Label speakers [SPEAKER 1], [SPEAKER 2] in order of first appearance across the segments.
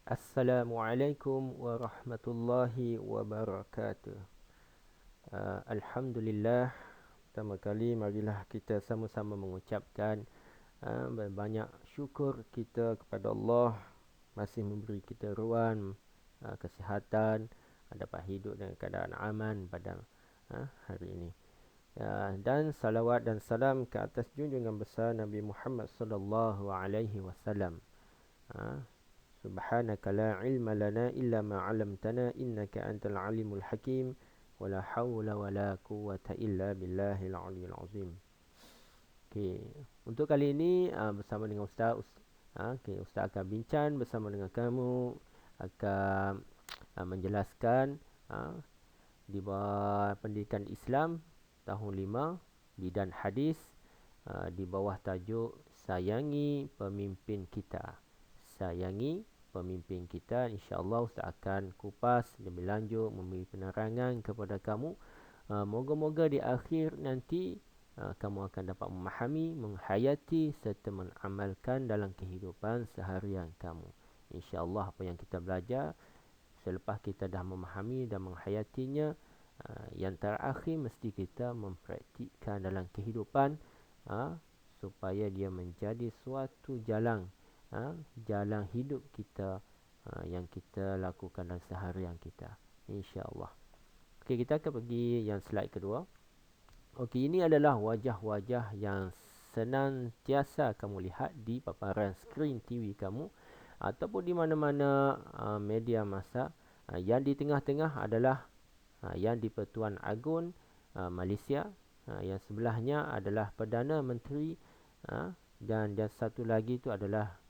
[SPEAKER 1] Assalamualaikum warahmatullahi wabarakatuh. Alhamdulillah. Pertama kali marilah kita sama-sama mengucapkan banyak syukur kita kepada Allah masih memberi kita ruang, kesihatan, dapat hidup dengan keadaan aman pada hari ini. Dan salawat dan salam ke atas junjungan besar Nabi Muhammad sallallahu alaihi wasallam. Subhanaka la ilma lana illa ma 'allamtana innaka antal alimul hakim wa la haula wa la quwwata illa billahil aliyyil azim. Okey, untuk kali ini bersama dengan Ustaz akan bincang bersama dengan kamu, akan menjelaskan di bawah pendidikan Islam tahun 5 bidan hadis, di bawah tajuk sayangi pemimpin kita. Sayangi pemimpin kita. InsyaAllah Ustaz akan kupas lebih lanjut, memberi penerangan kepada kamu. Moga-moga di akhir nanti kamu akan dapat memahami, menghayati serta mengamalkan dalam kehidupan seharian kamu. InsyaAllah apa yang kita belajar selepas kita dah memahami dan menghayatinya, yang terakhir mesti kita mempraktikkan dalam kehidupan, supaya dia menjadi suatu jalan jalan hidup kita, yang kita lakukan dalam seharian kita, insya-Allah. Okey, kita akan pergi yang slide kedua. Okey, ini adalah wajah-wajah yang senantiasa kamu lihat di paparan skrin TV kamu ataupun di mana-mana media masa. Yang di tengah-tengah adalah yang di-Pertuan Agong Malaysia. Yang sebelahnya adalah Perdana Menteri, dan yang satu lagi itu adalah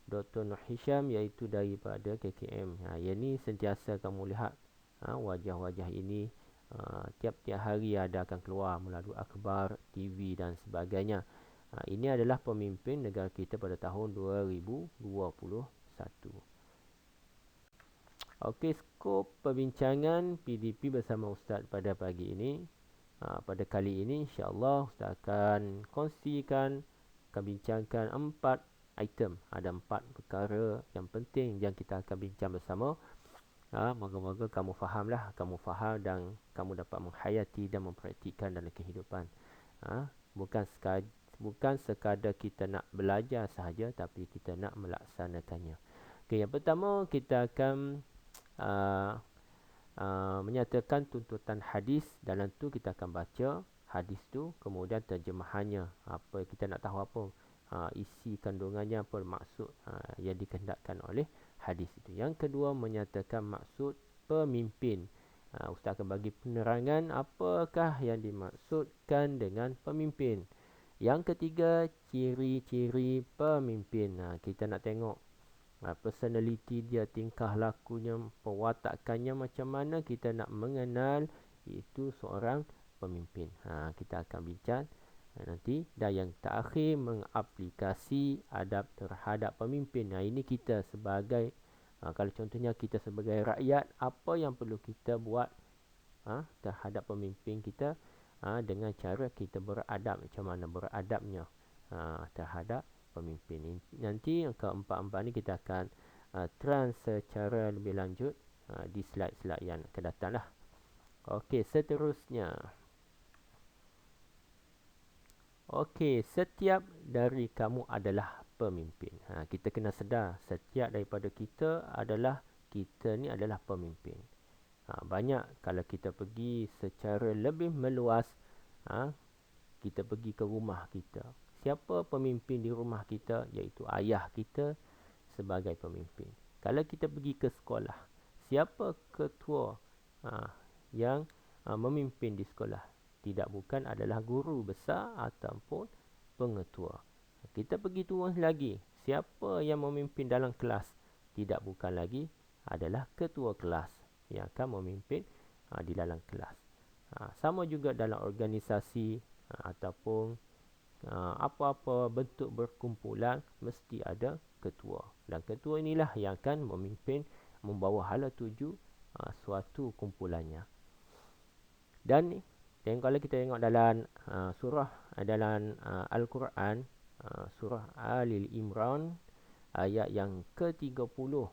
[SPEAKER 1] Dr. Nur Hisham, iaitu daripada KKM. Yang ni sentiasa kamu lihat wajah-wajah ini, tiap-tiap hari ada akan keluar melalui akhbar, TV dan sebagainya. Ini adalah pemimpin negara kita pada tahun 2021. Okey, skop perbincangan PDP bersama Ustaz pada pagi ini. Pada kali ini insya-Allah Ustaz akan kongsikan, akan bincangkan 4 item. Ada 4 perkara yang penting yang kita akan bincang bersama. Moga-moga kamu fahamlah, kamu faham dan kamu dapat menghayati dan mempraktikkan dalam kehidupan. Bukan sekadar kita nak belajar sahaja, tapi kita nak melaksanakannya. Okey, yang pertama kita akan menyatakan tuntutan hadis. Dalam tu kita akan baca hadis tu, kemudian terjemahannya, apa kita nak tahu apa isi kandungannya, apa maksud yang dikehendakkan oleh hadis itu. Yang kedua, menyatakan maksud pemimpin. Ustaz akan bagi penerangan apakah yang dimaksudkan dengan pemimpin. Yang ketiga, ciri-ciri pemimpin. Kita nak tengok personality dia, tingkah lakunya, pewatakannya macam mana, kita nak mengenal itu seorang pemimpin. Kita akan bincang nanti. Dan yang terakhir, mengaplikasi adab terhadap pemimpin. Ini kita sebagai kalau contohnya kita sebagai rakyat, apa yang perlu kita buat terhadap pemimpin kita, dengan cara kita beradab, macam mana beradabnya terhadap pemimpin. Nanti keempat-empat ni kita akan trans secara lebih lanjut di slide-slide yang akan datang lah. Okey, seterusnya. Okey, setiap dari kamu adalah pemimpin. Kita kena sedar, setiap daripada kita ni adalah pemimpin. Banyak kalau kita pergi secara lebih meluas, kita pergi ke rumah kita. Siapa pemimpin di rumah kita? Iaitu ayah kita sebagai pemimpin. Kalau kita pergi ke sekolah, siapa ketua yang memimpin di sekolah? Tidak bukan adalah guru besar ataupun pengetua. Kita pergi turun lagi, siapa yang memimpin dalam kelas? Tidak bukan lagi adalah ketua kelas yang akan memimpin di dalam kelas. Sama juga dalam organisasi ataupun apa-apa bentuk berkumpulan, mesti ada ketua. Dan ketua inilah yang akan memimpin, membawa hala tuju suatu kumpulannya. Dan kalau kita tengok dalam surah dalam Al-Quran, surah Al Imran ayat yang ke-30.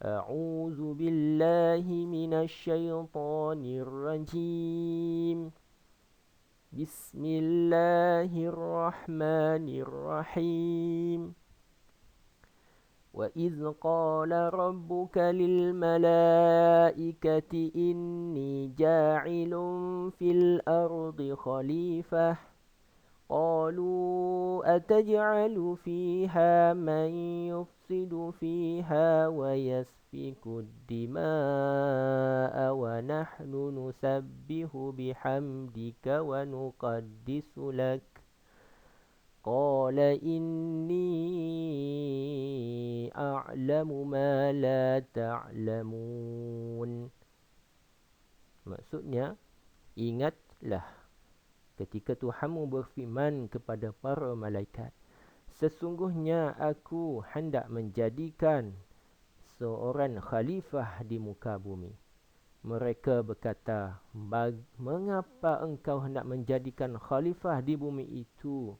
[SPEAKER 1] A'udzu billahi minasyaitonir rajim. Bismillahirrahmanirrahim. وَإِذْ قَالَ رَبُّكَ لِلْمَلَائِكَةِ إِنِّي جَاعِلٌ فِي الْأَرْضِ خَلِيفَةً قَالُوا أَتَجْعَلُ فِيهَا مَن يُفْسِدُ فِيهَا وَيَسْفِكُ الدِّمَاءَ وَنَحْنُ نُسَبِّحُ بِحَمْدِكَ وَنُقَدِّسُ لَكَ قال إني أعلم ما لا تعلمون. Maksudnya, ingatlah ketika Tuhanmu berfirman kepada para malaikat, sesungguhnya aku hendak menjadikan seorang khalifah di muka bumi. Mereka berkata, mengapa engkau hendak menjadikan khalifah di bumi itu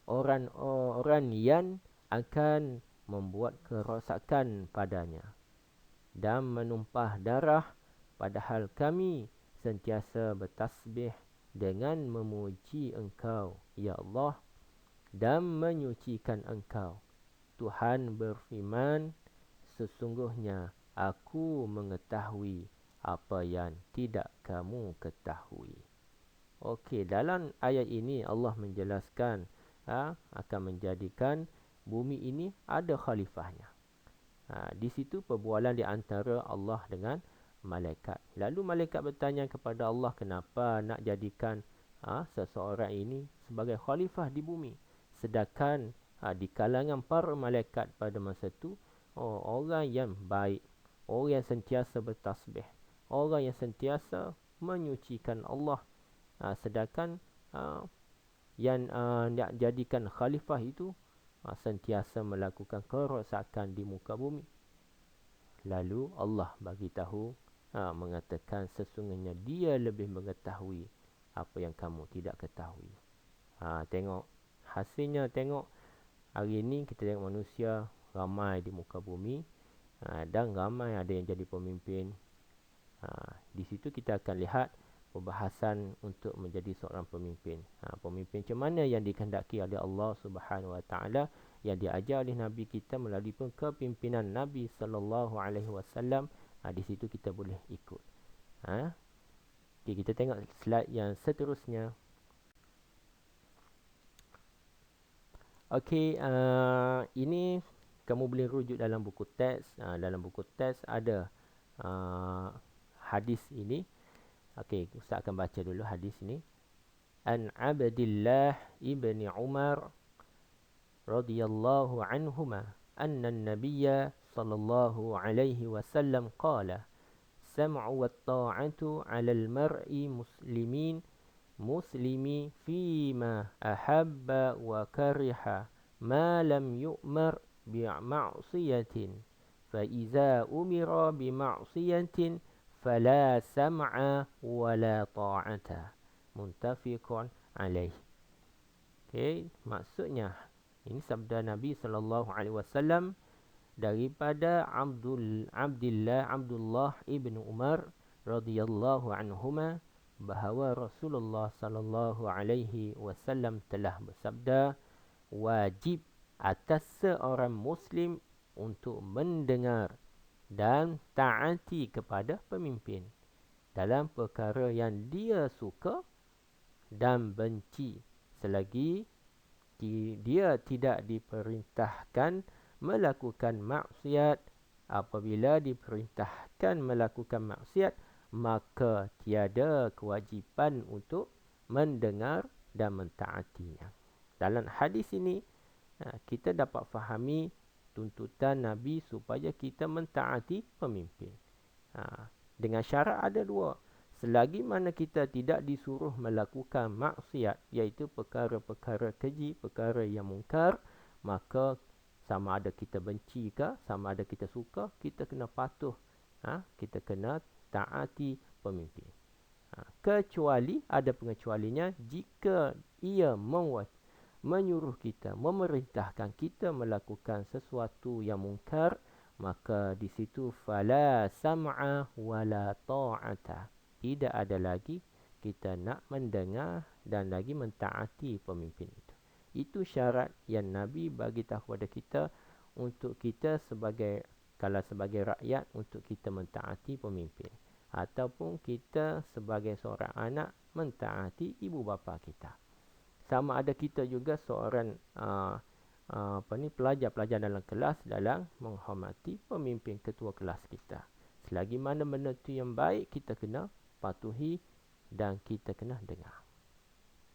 [SPEAKER 1] orang-orang yang akan membuat kerosakan padanya dan menumpah darah, padahal kami sentiasa bertasbih dengan memuji Engkau, ya Allah, dan menyucikan Engkau. Tuhan berfirman, sesungguhnya aku mengetahui apa yang tidak kamu ketahui. Okey, dalam ayat ini Allah menjelaskan akan menjadikan bumi ini ada khalifahnya. Di situ perbualan di antara Allah dengan malaikat. Lalu malaikat bertanya kepada Allah, kenapa nak jadikan seseorang ini sebagai khalifah di bumi? Sedangkan di kalangan para malaikat pada masa itu, orang yang baik, orang yang sentiasa bertasbih, orang yang sentiasa menyucikan Allah. Sedangkan yang nak jadikan khalifah itu sentiasa melakukan kerosakan di muka bumi. Lalu Allah bagi tahu, mengatakan sesungguhnya dia lebih mengetahui apa yang kamu tidak ketahui. Tengok hasilnya, tengok hari ini kita tengok manusia ramai di muka bumi, dan ramai ada yang jadi pemimpin. Di situ kita akan lihat perbahasan untuk menjadi seorang pemimpin. Pemimpin macam mana yang dikehendaki oleh Allah Subhanahu Wa Taala, yang diajar oleh Nabi kita melalui kepimpinan Nabi sallallahu alaihi wasallam. Di situ kita boleh ikut. Okay, kita tengok slide yang seterusnya. Okey, ini kamu boleh rujuk dalam buku teks. Dalam buku teks ada hadis ini. Okey, Ustaz akan baca dulu hadis ini. An Abdillah ibni Umar radhiyallahu anhuma anna an-nabiy sallallahu alaihi wasallam qala sam'u wat-ta'atu 'ala al-mar'i muslimi fima ahabba wa kariha ma lam yu'mar bi'ma'siyatin fa iza umira bima'siyatin fala sam'a wala ta'ata. Muttafiqun alaih. Okey, maksudnya ini sabda Nabi sallallahu alaihi wasallam daripada Abdullah ibn Umar radhiyallahu anhuma, bahawa Rasulullah sallallahu alaihi wasallam telah bersabda, wajib atas seorang muslim untuk mendengar dan taati kepada pemimpin dalam perkara yang dia suka dan benci, selagi dia tidak diperintahkan melakukan maksiat. Apabila diperintahkan melakukan maksiat, maka tiada kewajipan untuk mendengar dan mentaatinya. Dalam hadis ini, kita dapat fahami tuntutan Nabi supaya kita mentaati pemimpin. Dengan syarat ada dua. Selagi mana kita tidak disuruh melakukan maksiat, iaitu perkara-perkara keji, perkara yang mungkar, maka sama ada kita benci ke, sama ada kita suka, kita kena patuh. Kita kena taati pemimpin. Kecuali, ada pengecualinya, jika ia menyuruh kita, memerintahkan kita melakukan sesuatu yang mungkar, maka di situ fala sam'a wala ta'ata. Tidak ada lagi kita nak mendengar dan lagi mentaati pemimpin itu. Itu syarat yang Nabi bagi tahu kepada kita untuk kita sebagai, kalau sebagai rakyat, untuk kita mentaati pemimpin. Ataupun kita sebagai seorang anak mentaati ibu bapa kita. Sama ada kita juga seorang pelajar-pelajar dalam kelas dalam menghormati pemimpin ketua kelas kita. Selagi mana benda itu yang baik, kita kena patuhi dan kita kena dengar.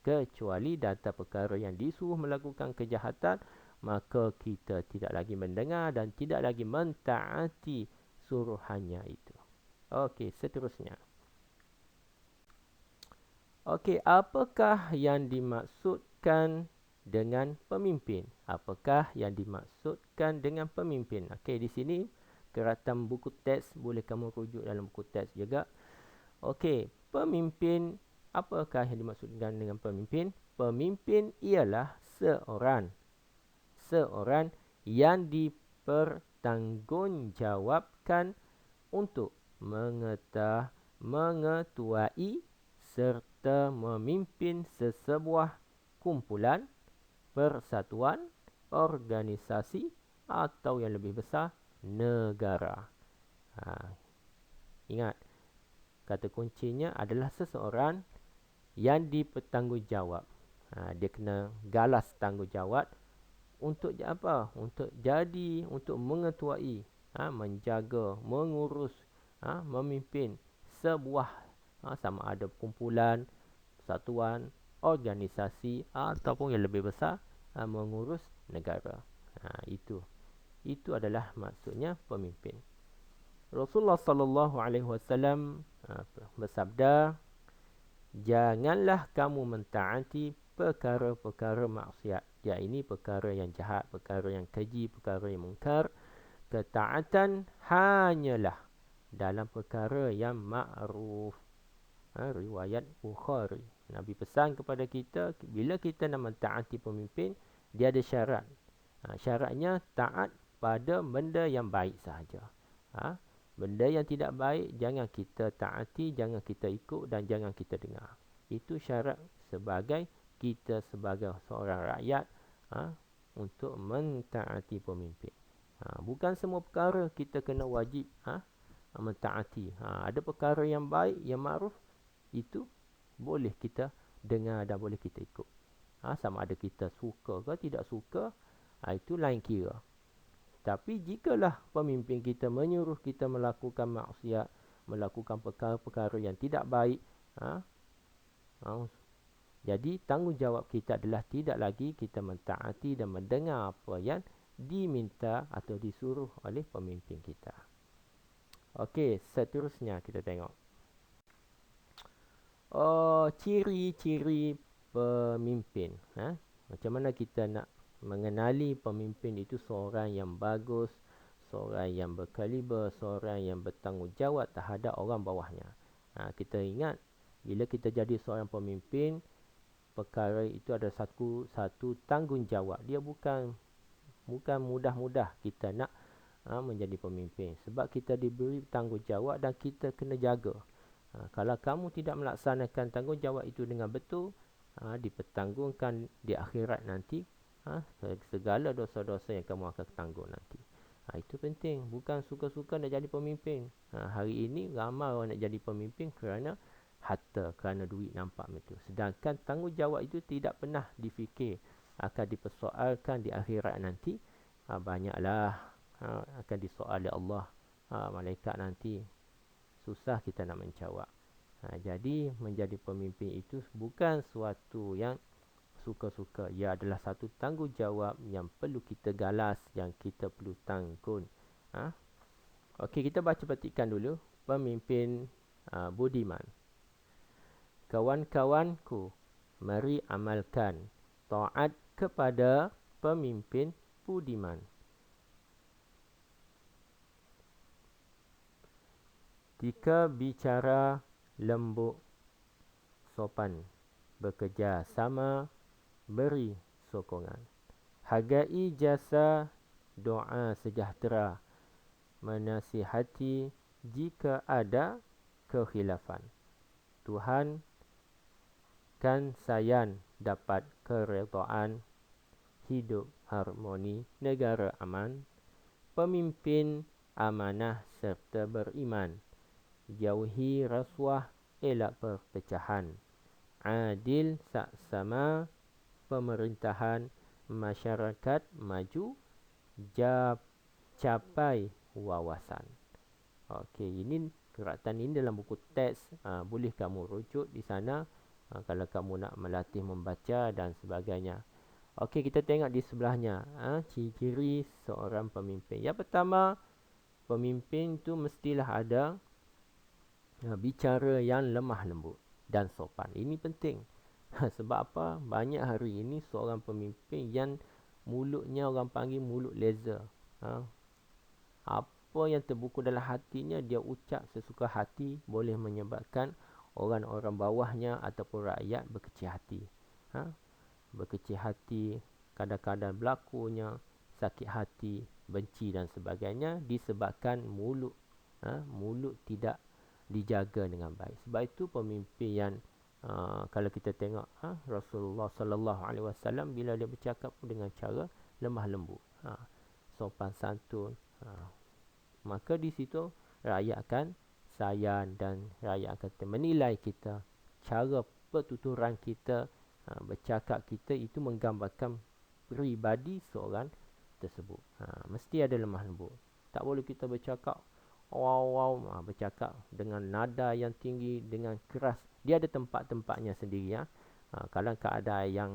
[SPEAKER 1] Kecuali data perkara yang disuruh melakukan kejahatan, maka kita tidak lagi mendengar dan tidak lagi mentaati suruhannya itu. Okey, seterusnya. Okey, apakah yang dimaksudkan dengan pemimpin? Apakah yang dimaksudkan dengan pemimpin? Okey, di sini keratan buku teks, boleh kamu rujuk dalam buku teks juga. Okey, pemimpin, apakah yang dimaksudkan dengan pemimpin? Pemimpin ialah seorang yang dipertanggungjawabkan untuk mengetuai serta memimpin sesebuah kumpulan, persatuan, organisasi atau yang lebih besar, negara. Ingat, kata kuncinya adalah seseorang yang dipertanggungjawab. Dia kena galas tanggungjawab untuk apa? Untuk mengetuai, menjaga, mengurus, memimpin sebuah, sama ada kumpulan, persatuan, organisasi ataupun yang lebih besar, mengurus negara. Itu adalah maksudnya pemimpin. Rasulullah sallallahu alaihi wasallam bersabda, janganlah kamu mentaati perkara-perkara maksiat. Ya, ini perkara yang jahat, perkara yang keji, perkara yang mungkar. Ketaatan hanyalah dalam perkara yang ma'ruf. Riwayat Bukhari. Nabi pesan kepada kita, bila kita nak mentaati pemimpin, dia ada syarat. Syaratnya taat pada benda yang baik sahaja. Benda yang tidak baik, jangan kita taati, jangan kita ikut dan jangan kita dengar. Itu syarat sebagai kita sebagai seorang rakyat, untuk mentaati pemimpin. Bukan semua perkara kita kena wajib mentaati. Ada perkara yang baik, yang ma'ruf, itu boleh kita dengar dan boleh kita ikut. Sama ada kita suka ke tidak suka, itu lain kira. Tapi jikalah pemimpin kita menyuruh kita melakukan maksiat, melakukan perkara-perkara yang tidak baik, jadi tanggungjawab kita adalah tidak lagi kita mentaati dan mendengar apa yang diminta atau disuruh oleh pemimpin kita. Okey, seterusnya kita tengok. Ciri-ciri pemimpin. Macam mana kita nak mengenali pemimpin itu seorang yang bagus, seorang yang berkaliber, seorang yang bertanggungjawab terhadap orang bawahnya. Kita ingat, bila kita jadi seorang pemimpin, perkara itu ada satu tanggungjawab. Dia bukan mudah-mudah kita nak menjadi pemimpin. Sebab kita diberi tanggungjawab dan kita kena jaga. Kalau kamu tidak melaksanakan tanggungjawab itu dengan betul, dipertanggungkan di akhirat nanti, segala dosa-dosa yang kamu akan tanggung nanti. Itu penting. Bukan suka-suka nak jadi pemimpin. Hari ini ramai orang nak jadi pemimpin kerana harta, kerana duit nampak betul. Sedangkan tanggungjawab itu tidak pernah difikir akan dipersoalkan di akhirat nanti. Banyaklah akan disoal oleh Allah, malaikat nanti. Susah kita nak menjawab. Jadi menjadi pemimpin itu bukan suatu yang suka-suka. Ia adalah satu tanggungjawab yang perlu kita galas, yang kita perlu tanggung. Okey, kita baca petikan dulu. Pemimpin budiman. Kawan-kawanku, mari amalkan taat kepada pemimpin budiman. Jika bicara lembut, sopan, bekerja sama, beri sokongan. Hargai jasa doa sejahtera, menasihati jika ada kekhilafan. Tuhan kan sayan dapat keredaan, hidup harmoni, negara aman, pemimpin amanah serta beriman, jauhi rasuah, elak perpecahan, adil saksama, pemerintahan masyarakat maju, capai wawasan. Okey, ini keratan ini dalam buku teks, boleh kamu rujuk di sana kalau kamu nak melatih membaca dan sebagainya. Okey, kita tengok di sebelahnya, ciri-ciri seorang pemimpin. Yang pertama, pemimpin tu mestilah ada bicara yang lemah lembut dan sopan. Ini penting. Sebab apa? Banyak hari ini seorang pemimpin yang mulutnya orang panggil mulut laser. Apa yang terbuku dalam hatinya dia ucap sesuka hati, boleh menyebabkan orang-orang bawahnya ataupun rakyat berkecil hati. Berkecil hati, kadang-kadang berlakunya sakit hati, benci dan sebagainya disebabkan mulut mulut tidak dijaga dengan baik. Sebab itu pemimpin yang kalau kita tengok Rasulullah sallallahu alaihi wasallam bila dia bercakap dengan cara lemah lembut, sopan santun, maka di situ rakyat akan sayang dan rakyat akan menilai kita. Cara pertuturan kita, bercakap kita itu menggambarkan pribadi seorang tersebut. Mesti ada lemah lembut. Tak boleh kita bercakap bercakap dengan nada yang tinggi, dengan keras. Dia ada tempat-tempatnya sendiri. Kalau keadaan yang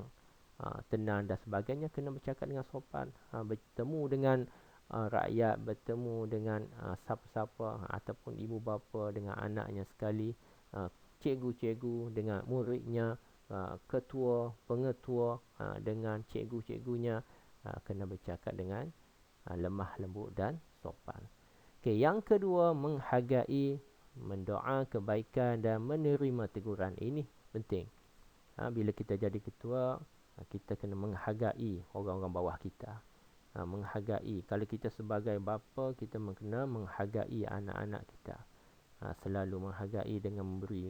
[SPEAKER 1] tenang dan sebagainya, kena bercakap dengan sopan. Bertemu dengan rakyat, bertemu dengan siapa-siapa ataupun ibu bapa dengan anaknya sekali, cikgu-cikgu dengan muridnya, ketua, pengetua dengan cikgu-cikgunya, kena bercakap dengan lemah lembut dan sopan. Okey, yang kedua, menghargai, mendoa kebaikan dan menerima teguran. Ini penting. Bila kita jadi ketua, kita kena menghargai orang-orang bawah kita. Menghargai. Kalau kita sebagai bapa, kita kena menghargai anak-anak kita. Selalu menghargai dengan memberi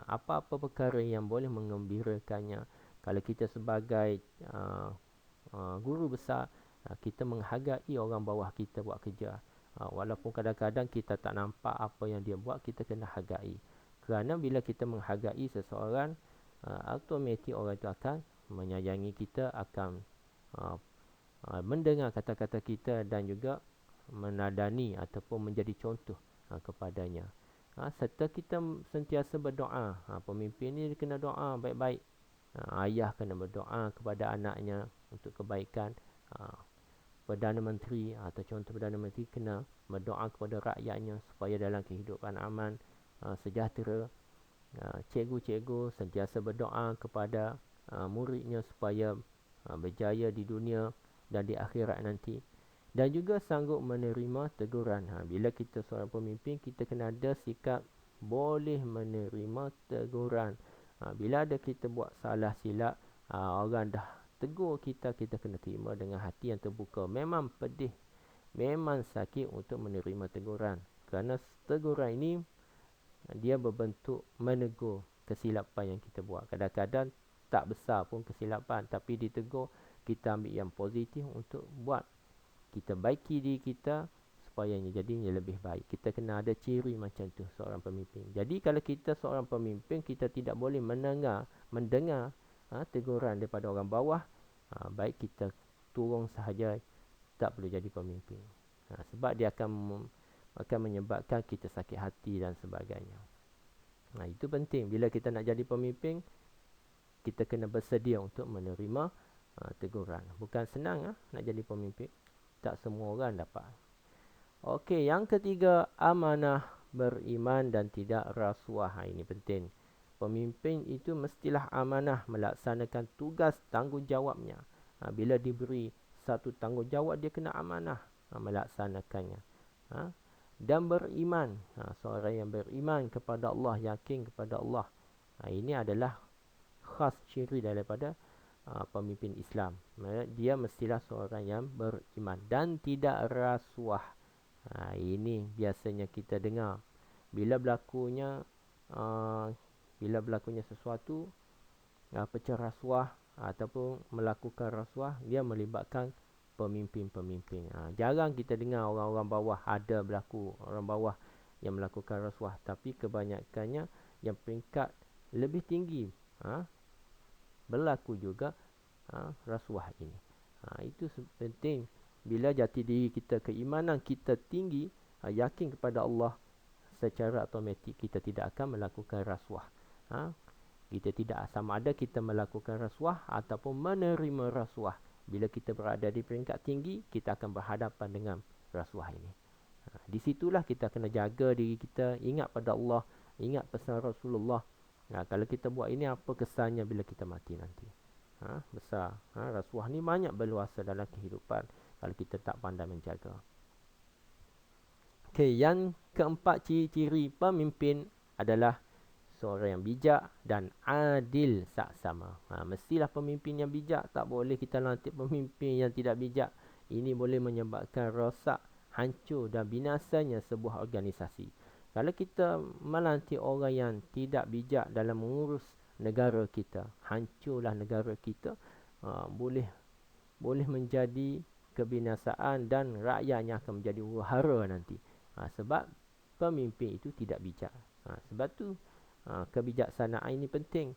[SPEAKER 1] apa-apa perkara yang boleh mengembirakannya. Kalau kita sebagai guru besar, kita menghargai orang bawah kita buat kerja. Walaupun kadang-kadang kita tak nampak apa yang dia buat, kita kena hargai. Kerana bila kita menghargai seseorang, automatik orang itu akan menyayangi kita, akan mendengar kata-kata kita dan juga menadani ataupun menjadi contoh kepadanya. Serta kita sentiasa berdoa. Pemimpin ni kena doa baik-baik. Ayah kena berdoa kepada anaknya untuk kebaikan. Perdana Menteri atau contoh Perdana Menteri kena berdoa kepada rakyatnya supaya dalam kehidupan aman, sejahtera. Cikgu-cikgu sentiasa berdoa kepada muridnya supaya berjaya di dunia dan di akhirat nanti. Dan juga sanggup menerima teguran. Bila kita seorang pemimpin, kita kena ada sikap boleh menerima teguran. Bila ada kita buat salah silap, orang dah tegur kita, kita kena terima dengan hati yang terbuka. Memang pedih, memang sakit untuk menerima teguran. Kerana teguran ini dia berbentuk menegur kesilapan yang kita buat. Kadang-kadang tak besar pun kesilapan, tapi ditegur, kita ambil yang positif untuk buat kita baiki diri kita supaya jadinya lebih baik. Kita kena ada ciri macam tu seorang pemimpin. Jadi kalau kita seorang pemimpin, kita tidak boleh mendengar teguran daripada orang bawah. Baik kita turun sahaja, tak perlu jadi pemimpin. Sebab dia akan menyebabkan kita sakit hati dan sebagainya. Itu penting. Bila kita nak jadi pemimpin, kita kena bersedia untuk menerima teguran. Bukan senang nak jadi pemimpin. Tak semua orang dapat. Okey, yang ketiga, amanah, beriman dan tidak rasuah. Ini penting. Pemimpin itu mestilah amanah, melaksanakan tugas tanggungjawabnya. Bila diberi satu tanggungjawab, dia kena amanah melaksanakannya. Dan beriman. Seorang yang beriman kepada Allah, yakin kepada Allah. Ini adalah khas ciri daripada pemimpin Islam. Dia mestilah seorang yang beriman dan tidak rasuah. Ini biasanya kita dengar bila berlakunya uh, bila berlakunya sesuatu pecah rasuah ataupun melakukan rasuah, dia melibatkan pemimpin-pemimpin. Jarang kita dengar orang-orang bawah ada berlaku orang bawah yang melakukan rasuah, tapi kebanyakannya yang peringkat lebih tinggi berlaku juga rasuah ini. Itu penting. Bila jati diri kita, keimanan kita tinggi, yakin kepada Allah, secara automatik kita tidak akan melakukan rasuah. Kita tidak sama ada kita melakukan rasuah ataupun menerima rasuah. Bila kita berada di peringkat tinggi, kita akan berhadapan dengan rasuah ini. Di situlah kita kena jaga diri kita, ingat pada Allah, ingat pesan Rasulullah. Kalau kita buat ini, apa kesannya bila kita mati nanti? Besar. Rasuah ni banyak berluasa dalam kehidupan kalau kita tak pandai menjaga. Okey, yang keempat ciri-ciri pemimpin adalah seorang yang bijak dan adil saksama. Mestilah pemimpin yang bijak, tak boleh kita lantik pemimpin yang tidak bijak. Ini boleh menyebabkan rosak, hancur dan binasanya sebuah organisasi. Kalau kita melantik orang yang tidak bijak dalam mengurus negara kita, hancurlah negara kita. Boleh menjadi kebinasaan dan rakyatnya akan menjadi huru-hara nanti. Sebab pemimpin itu tidak bijak. Sebab tu kebijaksanaan ini penting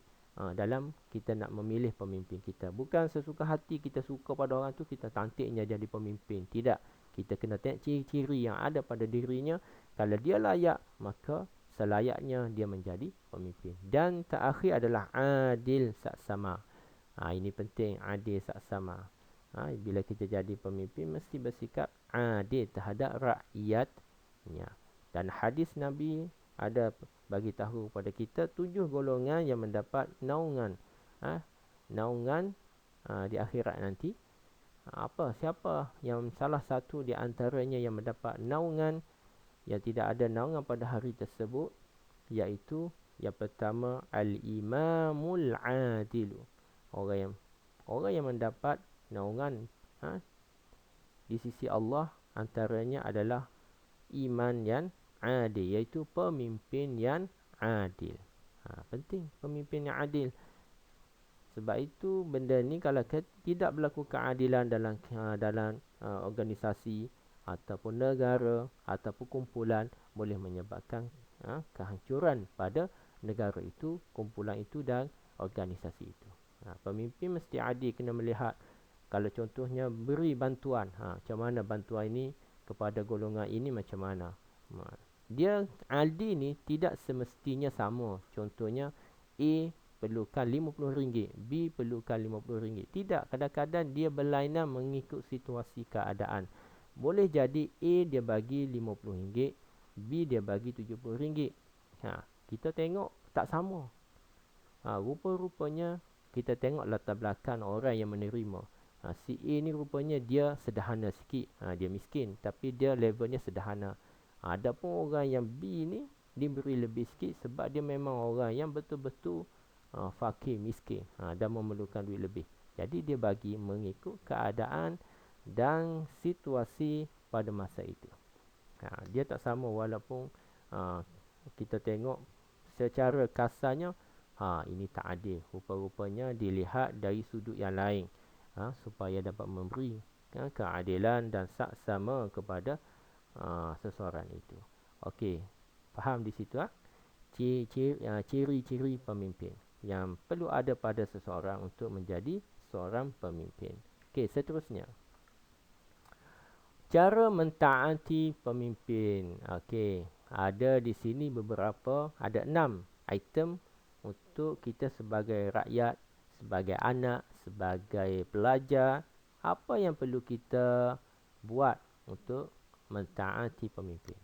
[SPEAKER 1] dalam kita nak memilih pemimpin kita. Bukan sesuka hati kita suka pada orang tu, kita tantiknya jadi pemimpin. Tidak. Kita kena tengok ciri-ciri yang ada pada dirinya. Kalau dia layak, maka selayaknya dia menjadi pemimpin. Dan terakhir adalah adil saksama. Ini penting, adil saksama. Bila kita jadi pemimpin, mesti bersikap adil terhadap rakyatnya. Dan hadis Nabi ada bagi tahu kepada kita 7 golongan yang mendapat naungan di akhirat nanti. Siapa yang salah satu di antaranya yang mendapat naungan yang tidak ada naungan pada hari tersebut, iaitu yang pertama al-imamul adilu. Orang yang mendapat naungan di sisi Allah antaranya adalah iman yang adil, iaitu pemimpin yang adil. Penting pemimpin yang adil. Sebab itu benda ni kalau tidak berlaku keadilan dalam organisasi ataupun negara ataupun kumpulan, boleh menyebabkan kehancuran pada negara itu, kumpulan itu dan organisasi itu. Pemimpin mesti adil, kena melihat kalau contohnya beri bantuan, macam mana bantuan ini kepada golongan ini, macam mana. Dia adil ni tidak semestinya sama. Contohnya A perlukan RM50, B perlukan RM50. Tidak, kadang-kadang dia berlainan mengikut situasi keadaan. Boleh jadi A dia bagi RM50, B dia bagi RM70. Kita tengok tak sama. Rupa-rupanya kita tengok latar belakang orang yang menerima. Si A ni rupanya dia sederhana sikit. Dia miskin tapi dia levelnya sederhana. Adapun orang yang B ni diberi lebih sikit sebab dia memang orang yang betul-betul fakir, miskin dan memerlukan duit lebih. Jadi dia bagi mengikut keadaan dan situasi pada masa itu. Dia tak sama walaupun kita tengok secara kasarnya ini tak adil. Rupa-rupanya dilihat dari sudut yang lain supaya dapat memberi keadilan dan saksama kepada seseorang itu. Okey, faham di situ ciri-ciri pemimpin yang perlu ada pada seseorang untuk menjadi seorang pemimpin. Okey, seterusnya cara mentaati pemimpin. Okey, ada di sini ada 6 item untuk kita sebagai rakyat, sebagai anak, sebagai pelajar, apa yang perlu kita buat untuk mentaati pemimpin.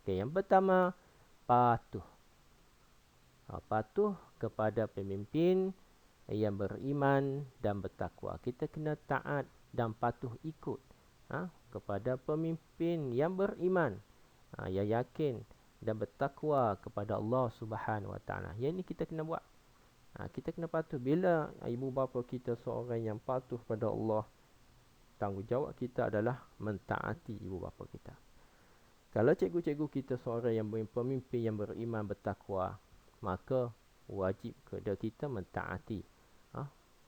[SPEAKER 1] Okey, yang pertama, patuh. Patuh kepada pemimpin yang beriman dan bertakwa. Kita kena taat dan patuh ikut kepada pemimpin yang beriman, yang yakin dan bertakwa kepada Allah Subhanahu Wa Taala. Yang ini kita kena buat. Kita kena patuh. Bila ibu bapa kita seorang yang patuh pada Allah, tanggungjawab kita adalah mentaati ibu bapa kita. Kalau cikgu-cikgu kita seorang yang pemimpin yang beriman bertakwa, maka wajib kepada kita mentaati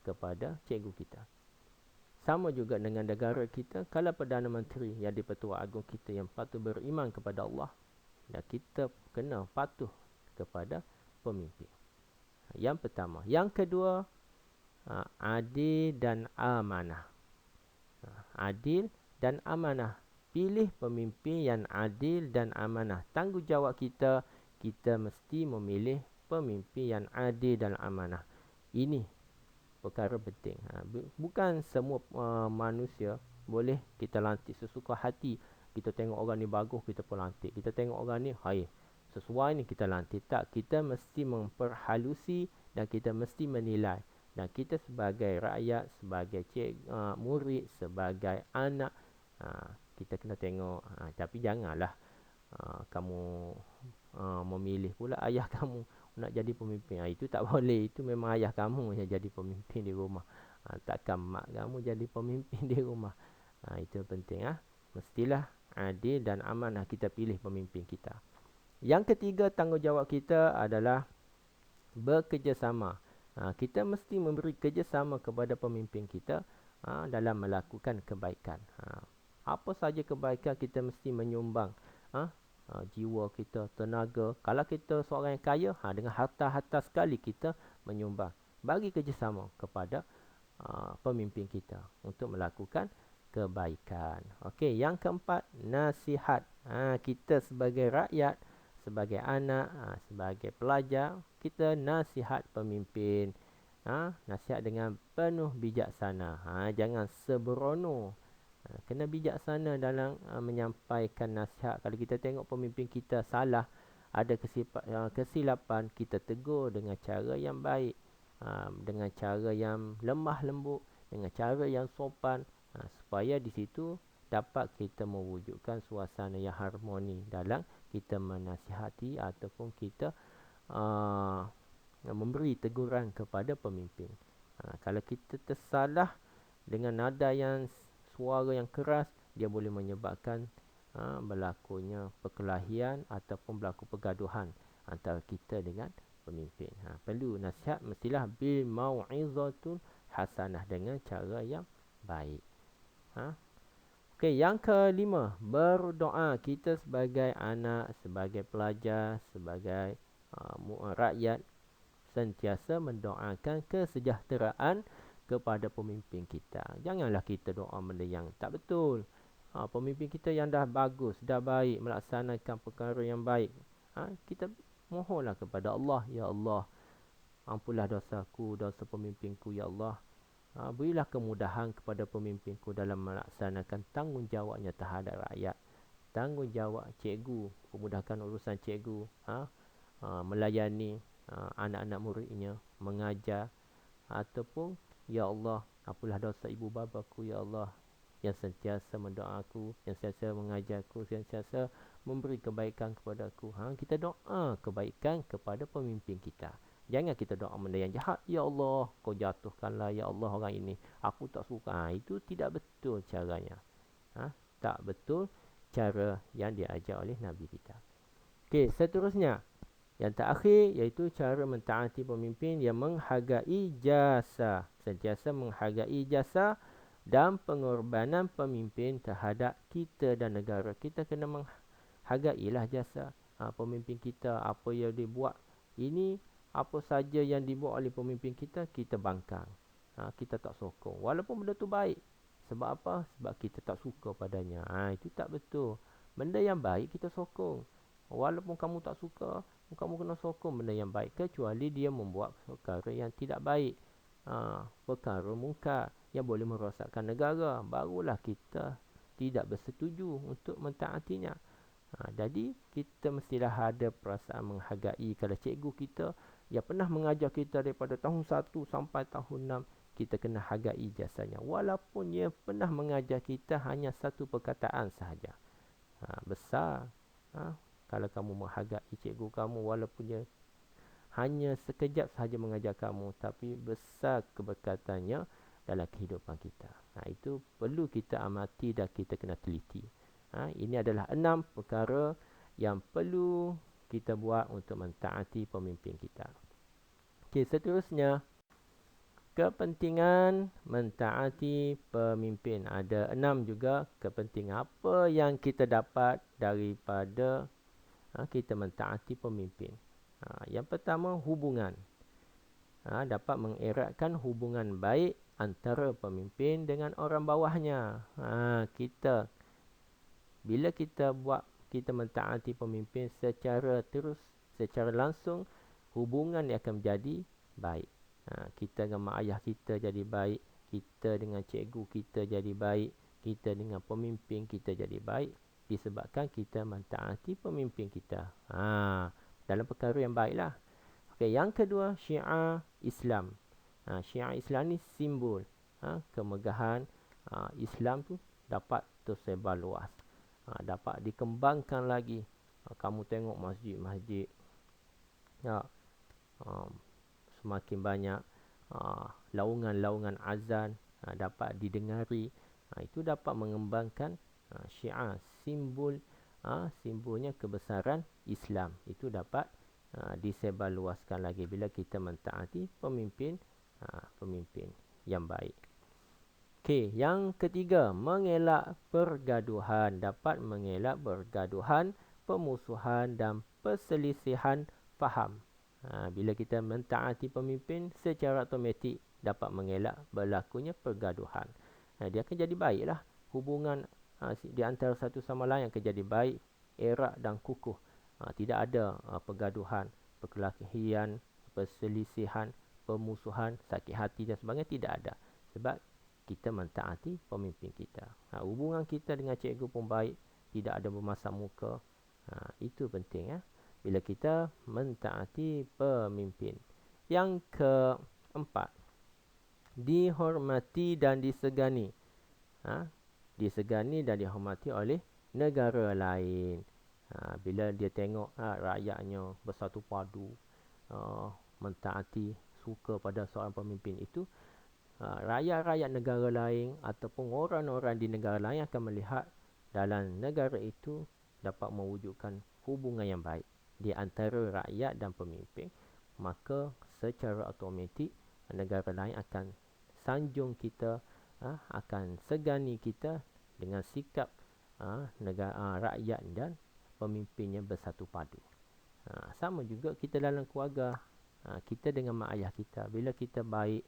[SPEAKER 1] kepada cikgu kita. Sama juga dengan negara kita, kalau Perdana Menteri yang di-Pertuan Agong kita yang patut beriman kepada Allah, dan kita kena patuh kepada pemimpin. Yang pertama. Yang kedua, adil dan amanah. Adil dan amanah. Pilih pemimpin yang adil dan amanah. Tanggungjawab kita, kita mesti memilih pemimpin yang adil dan amanah. Ini perkara penting. Bukan semua manusia boleh kita lantik sesuka hati. Kita tengok orang ni bagus, kita pun lantik. Kita tengok orang ni, sesuai ni kita lantik. Tak, kita mesti memperhalusi dan kita mesti menilai. Dan kita sebagai rakyat, sebagai murid, sebagai anak, kita kena tengok. Tapi janganlah kamu memilih pula ayah kamu nak jadi pemimpin. Itu tak boleh. Itu memang ayah kamu yang jadi pemimpin di rumah. Takkan mak kamu jadi pemimpin di rumah. Itu penting. Mestilah adil dan amanah kita pilih pemimpin kita. Yang ketiga, tanggungjawab kita adalah bekerjasama. Kita mesti memberi kerjasama kepada pemimpin kita dalam melakukan kebaikan. Apa saja kebaikan kita mesti menyumbang. Jiwa kita, tenaga. Kalau kita seorang yang kaya, dengan harta-harta sekali kita menyumbang. Bagi kerjasama kepada pemimpin kita untuk melakukan kebaikan. Okey, yang keempat, nasihat. Kita sebagai rakyat, sebagai anak, sebagai pelajar, kita nasihat pemimpin. Nasihat dengan penuh bijaksana. Jangan sembrono. Kena bijaksana dalam menyampaikan nasihat. Kalau kita tengok pemimpin kita salah, ada kesilapan, kita tegur dengan cara yang baik, dengan cara yang lemah lembut, dengan cara yang sopan, supaya di situ dapat kita mewujudkan suasana yang harmoni dalam kita menasihati ataupun kita memberi teguran kepada pemimpin. Kalau kita tersalah dengan nada yang suara yang keras, dia boleh menyebabkan berlakunya perkelahian ataupun berlaku pergaduhan antara kita dengan pemimpin. Perlu nasihat, mestilah bil mau'izatun hasanah, dengan cara yang baik. Okey, yang kelima, berdoa. Kita sebagai anak, sebagai pelajar, sebagai rakyat, sentiasa mendoakan kesejahteraan kepada pemimpin kita. Janganlah kita doa benda yang tak betul. Pemimpin kita yang dah bagus, dah baik, melaksanakan perkara yang baik, kita mohonlah kepada Allah, ya Allah, ampunlah dosaku, dosa pemimpinku, ya Allah. Berilah kemudahan kepada pemimpinku dalam melaksanakan tanggungjawabnya terhadap rakyat. Tanggungjawab cikgu, memudahkan urusan cikgu, melayani anak-anak muridnya, mengajar, ataupun ya Allah, ampunlah dosa ibu babaku, ya Allah, yang sentiasa mendoaku, yang sentiasa mengajarku, yang sentiasa memberi kebaikan kepadaku. Kita doa kebaikan kepada pemimpin kita. Jangan kita doa benda yang jahat. Ya Allah, kau jatuhkanlah, ya Allah, orang ini, aku tak suka. Itu tidak betul caranya. Tak betul cara yang diajar oleh Nabi kita. Okey, seterusnya, yang terakhir, iaitu cara mentaati pemimpin yang menghargai jasa. Sentiasa menghargai jasa dan pengorbanan pemimpin terhadap kita dan negara. Kita kena menghargailah jasa pemimpin kita. Apa yang dia buat ini, apa saja yang dibuat oleh pemimpin kita, kita bangkang. Kita tak sokong. Walaupun benda tu baik. Sebab apa? Sebab kita tak suka padanya. Itu tak betul. Benda yang baik kita sokong. Walaupun kamu tak suka, kamu kena sokong benda yang baik. Kecuali dia membuat perkara yang tidak baik. Perkara mungkar yang boleh merosakkan negara. Barulah kita tidak bersetuju untuk mentaatinya. Jadi kita mestilah ada perasaan menghargai. Kalau cikgu kita yang pernah mengajar kita daripada tahun 1 sampai tahun 6, kita kena hargai jasanya. Walaupun dia pernah mengajar kita hanya satu perkataan sahaja. Besar. Kalau kamu menghargai cikgu kamu, walaupun dia hanya sekejap sahaja mengajar kamu, tapi besar keberkatannya dalam kehidupan kita. Itu perlu kita amati dan kita kena teliti. Ini adalah 6 perkara yang perlu kita buat untuk mentaati pemimpin kita. Okey, seterusnya, kepentingan mentaati pemimpin. Ada 6 juga kepentingan apa yang kita dapat daripada kita mentaati pemimpin. Yang pertama, hubungan. Dapat mengeratkan hubungan baik antara pemimpin dengan orang bawahnya. Bila kita mentaati pemimpin secara langsung, hubungan yang akan menjadi baik. Kita dengan mak ayah kita jadi baik, kita dengan cikgu kita jadi baik, kita dengan pemimpin kita jadi baik, disebabkan kita mentaati pemimpin kita. Dalam perkara yang baiklah. Okey, yang kedua, syiar Islam. Syiar Islam ni simbol kemegahan Islam tu dapat tersebar luas. Dapat dikembangkan lagi. Kamu tengok masjid-masjid semakin banyak laungan-laungan azan dapat didengari. Itu dapat mengembangkan syiar, simbolnya kebesaran Islam. Itu dapat disebarluaskan lagi bila kita mentaati pemimpin yang baik. Okey, yang ketiga, mengelak pergaduhan. Dapat mengelak pergaduhan, permusuhan dan perselisihan faham. Bila kita mentaati pemimpin, secara automatik dapat mengelak berlakunya pergaduhan. Dia akan jadi baiklah. Hubungan di antara satu sama lain akan jadi baik, erat dan kukuh. Tidak ada pergaduhan, perkelahian, perselisihan, permusuhan, sakit hati dan sebagainya. Tidak ada. Sebab kita mentaati pemimpin kita. Hubungan kita dengan cikgu pun baik. Tidak ada bermasam muka. Itu penting. Bila kita mentaati pemimpin. Yang keempat, dihormati dan disegani. Disegani dan dihormati oleh negara lain. Bila dia tengok rakyatnya bersatu padu, mentaati, suka pada seorang pemimpin itu, rakyat-rakyat negara lain ataupun orang-orang di negara lain akan melihat dalam negara itu dapat mewujudkan hubungan yang baik di antara rakyat dan pemimpin. Maka secara automatik negara lain akan sanjung kita, akan segani kita dengan sikap rakyat dan pemimpinnya bersatu padu. Sama juga kita dalam keluarga. Kita dengan mak ayah kita, bila kita baik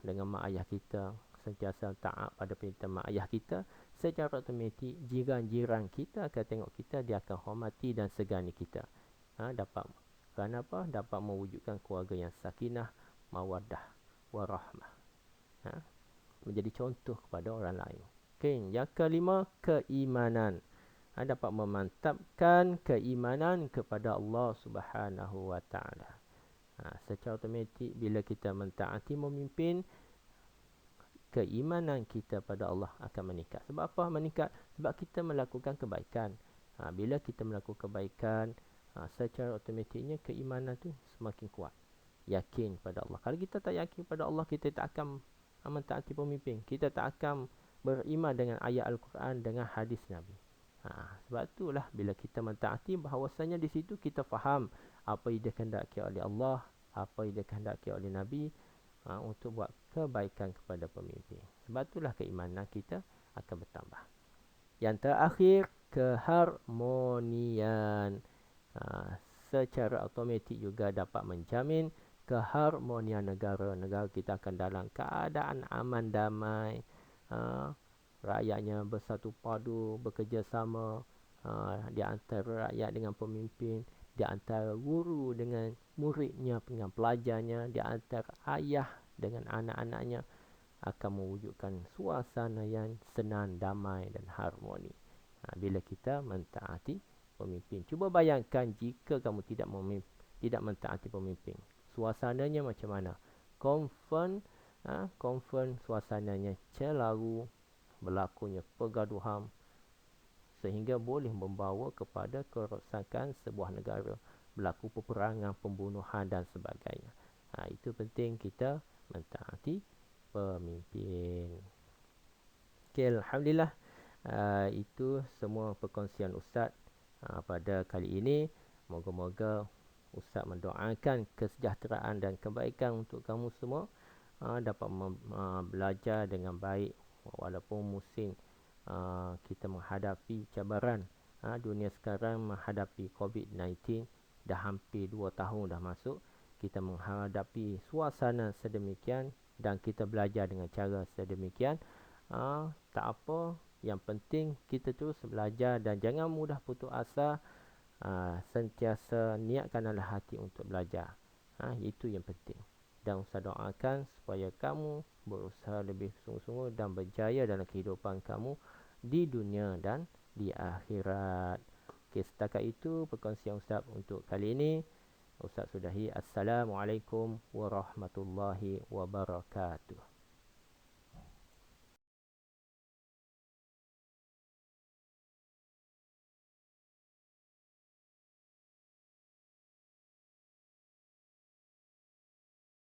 [SPEAKER 1] dengan mak ayah kita, sentiasa taat pada perintah mak ayah kita, secara automatik jiran-jiran kita akan tengok kita, dia akan hormati dan segani kita. Kenapa? Dapat mewujudkan keluarga yang sakinah, mawaddah, warahmah. Menjadi contoh kepada orang lain. Okay. Yang kelima, keimanan. Dapat memantapkan keimanan kepada Allah Subhanahu Wa Taala. Secara automatik bila kita mentaati memimpin, keimanan kita pada Allah akan meningkat. Sebab apa meningkat? Sebab kita melakukan kebaikan. Bila kita melakukan kebaikan, secara automatiknya keimanan tu semakin kuat. Yakin pada Allah. Kalau kita tak yakin pada Allah, kita tak akan mentaati pemimpin. Kita tak akan beriman dengan ayat Al-Quran, dengan hadis Nabi. Sebab itulah bila kita mentaati, bahawasanya di situ kita faham apa yang dikehendaki oleh Allah, apa yang dikehendaki oleh Nabi, untuk buat kebaikan kepada pemimpin. Sebab itulah keimanan kita akan bertambah. Yang terakhir, keharmonian. Secara automatik juga dapat menjamin keharmonian negara. Negara kita akan dalam keadaan aman damai. Rakyatnya bersatu padu, bekerjasama, di antara rakyat dengan pemimpin, di antara guru dengan muridnya, dengan pelajarnya, di antara ayah dengan anak-anaknya, akan mewujudkan suasana yang senang, damai dan harmoni. Bila kita mentaati pemimpin. Cuba bayangkan jika kamu tidak mentaati pemimpin. Suasananya macam mana? Confirm suasananya celaru, berlakunya pergaduhan, sehingga boleh membawa kepada kerosakan sebuah negara. berlaku peperangan, pembunuhan dan sebagainya. Itu penting kita mentaati pemimpin. Okay, Alhamdulillah. Itu semua perkongsian Ustaz pada kali ini. Moga-moga Ustaz mendoakan kesejahteraan dan kebaikan untuk kamu semua, dapat belajar dengan baik walaupun musim kita menghadapi cabaran. Dunia sekarang menghadapi COVID-19, dah hampir 2 tahun dah masuk. Kita menghadapi suasana sedemikian dan kita belajar dengan cara sedemikian. Tak apa, yang penting kita terus belajar dan jangan mudah putus asa. Sentiasa niatkan dalam hati untuk belajar. Itu yang penting. Dan Ustaz doakan supaya kamu berusaha lebih sungguh-sungguh dan berjaya dalam kehidupan kamu di dunia dan di akhirat. Okay, setakat itu perkongsian Ustaz untuk kali ini. Ustaz sudahi. Assalamualaikum warahmatullahi wabarakatuh.